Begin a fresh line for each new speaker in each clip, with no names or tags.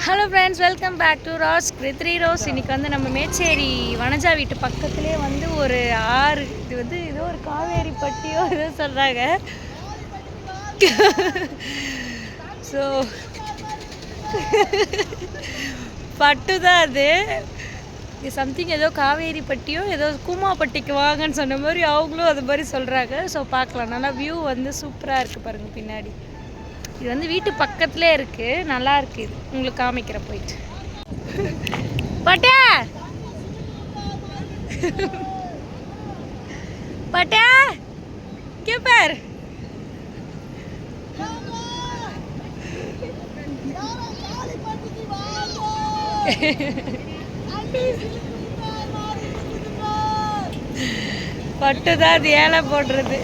Hello friends, welcome back to Ross three rose. இன்றைக்கி வந்து நம்ம மேச்சேரி வனஜா வீட்டு பக்கத்துலேயே வந்து ஒரு ஆறு, இது வந்து ஏதோ ஒரு காவேரி பட்டியோ ஏதோ சொல்கிறாங்க. ஸோ பட்டு தான் அது சம்திங், ஏதோ காவேரி பட்டியோ ஏதோ கூமாப்பட்டிக்கு வாங்கன்னு சொன்ன மாதிரி அவங்களும் அது மாதிரி சொல்கிறாங்க. ஸோ பார்க்கலாம். நல்லா வியூ வந்து சூப்பராக இருக்குது பாருங்கள் பின்னாடி. இது வந்து வீட்டு பக்கத்துலேயே இருக்குது, நல்லா இருக்குது. இது உங்களுக்கு காமிக்கிறேன் போயிட்டு. பட்டா பட்டா கேப்பார். பட்டு தான் அது ஏழை போடுறது.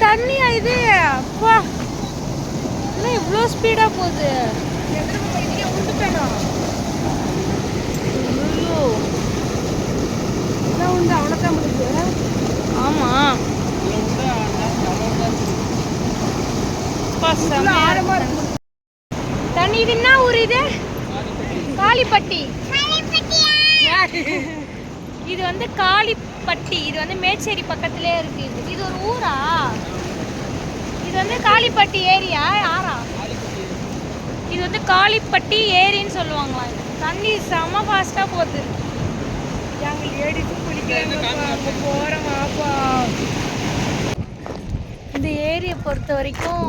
தண்ணியா இது? அப்பா என்ன இவ்வளோ ஸ்பீடாக போகுது? அவ்வளோதான் முடியுது. ஆமாம், தண்ணி. இது என்ன ஊர்? இது காளிப்பட்டி. இது வந்து காளிப்பட்டி. இது வந்து மேச்சேரி பக்கத்திலே இருக்கு. இது ஒரு ஊரா? இது வந்து காளிப்பட்டி ஏரியா யாரா? இது வந்து காளிப்பட்டி ஏரின்னு சொல்லுவாங்களா? தண்ணி செம ஃபாஸ்ட்டாக போகுது. நாங்கள் ஏடிட்டு குளிக்கிறாங்க போகிறோமாப்பா. இந்த ஏரியை பொறுத்த வரைக்கும்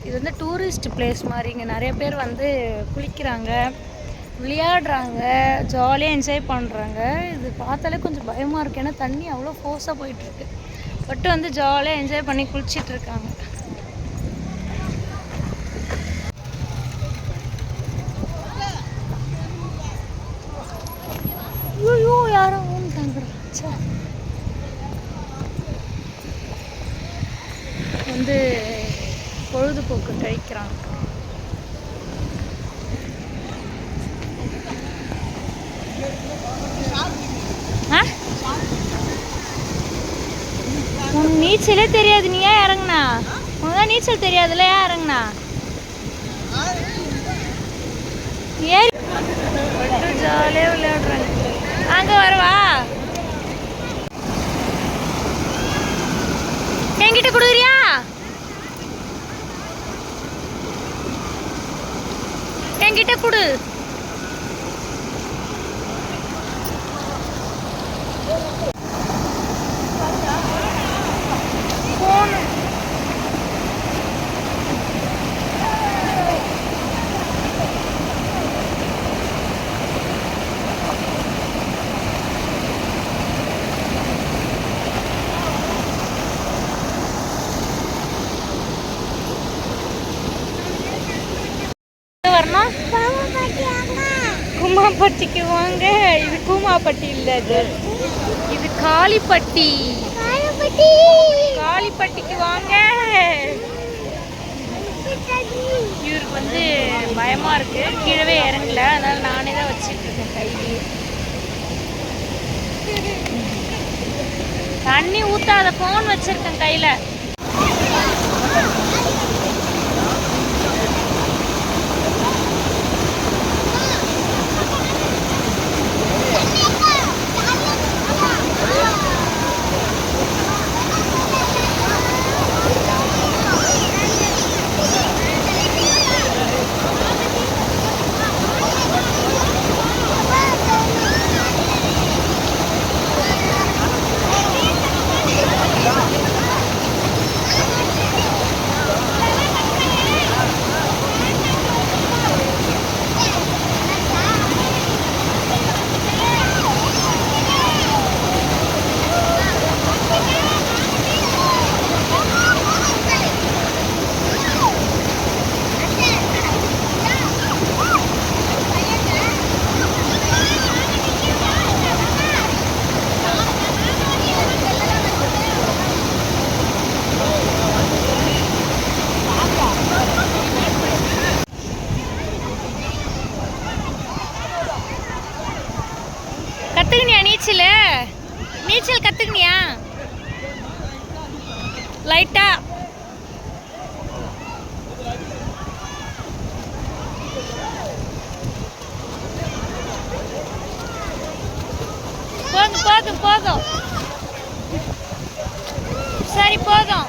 இது வந்து டூரிஸ்ட் பிளேஸ் மாதிரி. இங்கே நிறைய பேர் வந்து குளிக்கிறாங்க, விளையாடுறாங்க, ஜாலியாக என்ஜாய் பண்ணுறாங்க. இது பார்த்தாலே கொஞ்சம் பயமாக இருக்குது, ஏன்னா தண்ணி அவ்வளோ ஃபோர்ஸாக போயிட்டுருக்கு. பட்டு வந்து ஜாலியாக என்ஜாய் பண்ணி குளிச்சிட்ருக்காங்க. ஐயோ, யாரும் வந்து பொழுதுபோக்கு கழிக்கிறாங்க. உன் நீச்சலே தெரியாது, நீ ஏன் இறங்குனா? உனதான் நீச்சல் தெரியாதுல்ல, ஏன் இறங்குனா? ஏறி ஜாலியாக விளையாடுறாங்க. அங்கே வரவா? என்கிட்ட கொடுக்குறியா? என்கிட்ட கொடு. கூமாப்பட்டிக்கு வாங்க. இது கூமாப்பட்டி இல்லை, இது காளிப்பட்டி. காளிப்பட்டிக்கு வாங்க. இவருக்கு வந்து பயமா இருக்கு, கீழவே இறங்கல, அதனால நானே தான் வச்சுட்டு இருக்கேன் கையிலேயே. தண்ணி ஊத்தாத, போன் வச்சிருக்கேன் கையில. கற்றுக்கினியா நீச்சல்? நீச்சல் கற்றுக்கினியா லைட்டா? போதும் போதும். சரி போதும்.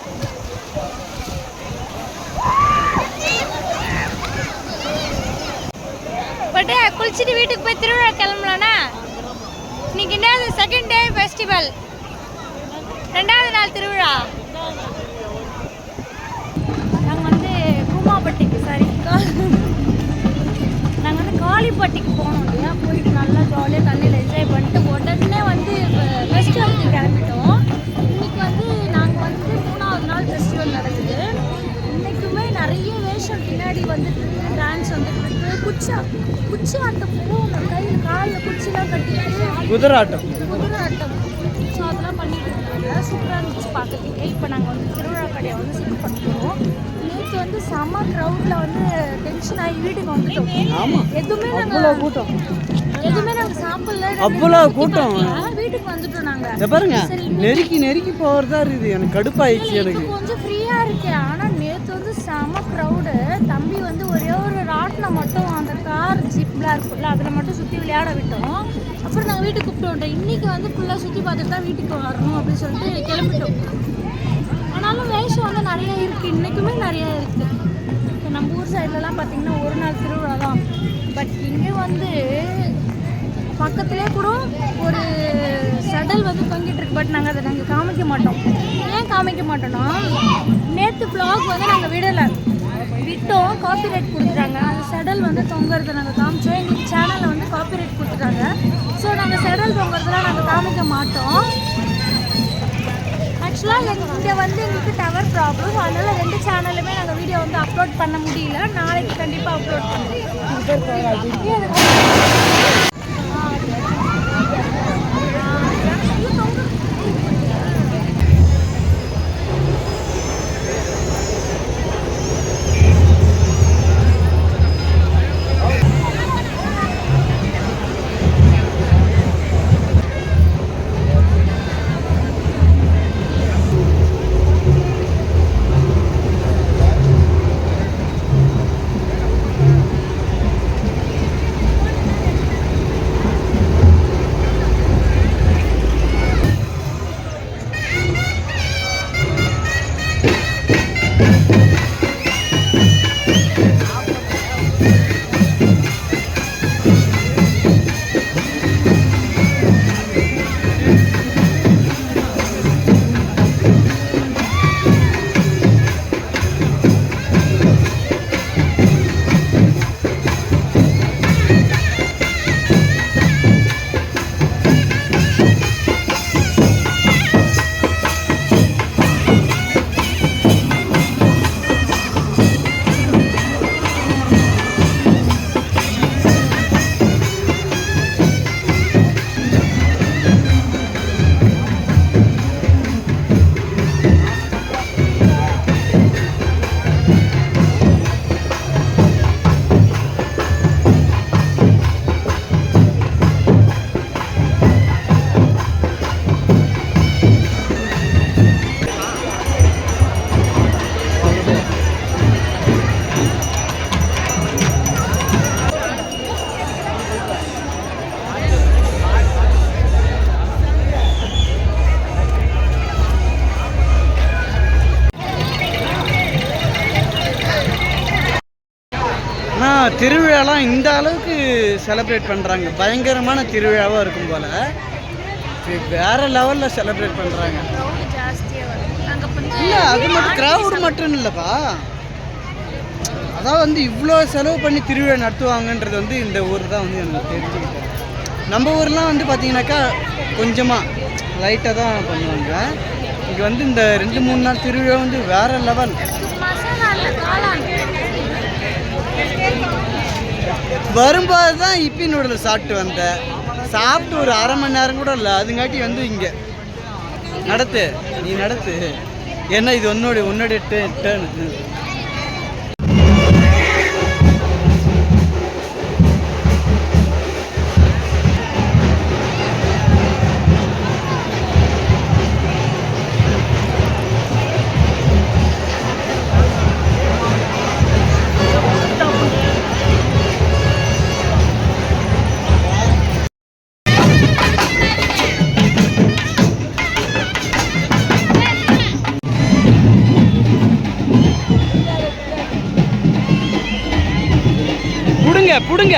பட்டு குளிச்சுட்டு வீட்டுக்கு போய் திருவிழா கிளம்பலாம்னா இன்னைக்கு என்ன செகண்ட் டே ஃபெஸ்டிவல், 2வது நாள் திருவிழா. நாங்கள் வந்து கூமாப்பட்டிக்கு நாங்கள் வந்து காளிப்பட்டிக்கு போனோம் இல்லையா. போயிட்டு நல்லா ஜாலியாக தண்ணியில் என்ஜாய் பண்ணிட்டு உடனே வந்து ஃபெஸ்டிவலுக்கு கிளம்பிட்டோம். இன்னைக்கு வந்து நாங்கள் வந்து 3வது நாள் ஃபெஸ்டிவல் நடக்குது. இன்றைக்குமே நிறைய வேஷம் பின்னாடி வந்துட்டு டான்ஸ் வந்துட்டு இருக்கு. குச்சி ஆட்டம் போகணும், கையில் காலில் குச்சிலாம் கட்டிட்டு குதிராட்டம். ஸோ அதெல்லாம் பண்ணிட்டு இருந்தாங்க. சூப்பராக இருந்துச்சு பார்க்கறதுக்கு. இப்போ நாங்கள் வந்து திருவிழா கடையை வந்து சிக் பண்ணிக்கிறோம். நேற்று வந்து செம்ம க்ரௌடில் வந்து டென்ஷன் ஆகி வீட்டுக்கு வந்துட்டோம். எதுவுமே நாங்கள் சாப்பிடல, அவ்வளோ கூட்டம். வீட்டுக்கு வந்துட்டோம் நாங்கள். பாருங்க நெருக்கி போகிறதா இருக்குது. எனக்கு கடுப்பாயிடுச்சு. எனக்கு கொஞ்சம் ஃப்ரீயாக இருக்கேன். ஆனால் நேற்று வந்து செம்ம க்ரௌடு. தம்பி வந்து ஒரே ஒரு ராட்டினம் மட்டும் அந்த கார் ஜிப்லாம் இருக்குல்ல அதில் மட்டும் சுற்றி விளையாட விட்டோம். அப்புறம் நாங்கள் வீட்டுக்கு கூப்பிட்டு வந்துட்டோம். இன்றைக்கி வந்து ஃபுல்லாக சுற்றி பார்த்துட்டு தான் வீட்டுக்கு வரணும் அப்படின்னு சொல்லிட்டு கிளம்பிட்டோம். ஆனாலும் வேஷம் வந்து நிறைய இருக்குது, இன்றைக்குமே நிறையா இருக்குது. இப்போ நம்ம ஊர் சைட்லலாம் பார்த்திங்கன்னா ஒரு நாள் திருவிழா தான். பட் இங்கே வந்து பக்கத்துலேயே கூட ஒரு சடல் வந்து தொங்கிட்டு இருக்கு. பட் நாங்கள் காமிக்க மாட்டோம். ஏன் காமிக்க மாட்டோம்னா நேற்று வ்ளாக் வந்து நாங்கள் விட்டோம், காப்பிரைட் கொடுத்துட்டாங்க. அந்த செடல் வந்து தொங்குறதை நாங்கள் காமிச்சோம். எங்களுக்கு சேனலில் வந்து காப்பிரைட் கொடுத்துட்டாங்க. ஸோ நாங்கள் செடல் தொங்குறதெல்லாம் நாங்கள் காமிக்க மாட்டோம். ஆக்சுவலாக இங்கே வந்து எங்களுக்கு டவர் ப்ராப்ளம், அதனால் 2 சேனலுமே நாங்கள் வீடியோ வந்து அப்லோட் பண்ண முடியல. நாளைக்கு கண்டிப்பாக அப்லோட் பண்ணுறோம்.
ஆனால் திருவிழாலாம் இந்த அளவுக்கு செலிப்ரேட் பண்ணுறாங்க. பயங்கரமான திருவிழாவாக இருக்கும் போல் வேறு லெவலில் செலிப்ரேட் பண்ணுறாங்க. இல்லை அது மட்டும் க்ரௌடு மட்டும் இல்லைப்பா, அதான் வந்து இவ்வளோ செலவு பண்ணி திருவிழா நடத்துவாங்கன்றது வந்து இந்த ஊர் தான் வந்து எனக்கு தெரிஞ்சுக்கிட்டேன். நம்ம ஊர்லாம் வந்து பார்த்திங்கனாக்கா கொஞ்சமாக லைட்டாக தான் பண்ணுவாங்க. இங்கே வந்து இந்த 2-3 நாள் திருவிழா வந்து வேறு லெவல். வரும்போது தான் இப்பி நூடுல்ஸ் சாப்பிட்டு வந்தேன். சாப்பிட்டு ஒரு அரை மணி நேரம் கூட இல்லை, அதுங்காட்டி வந்து இங்கே நீ நடத்து ஏன்னா இது உன்னோடைய டேர்னு. புடுங்க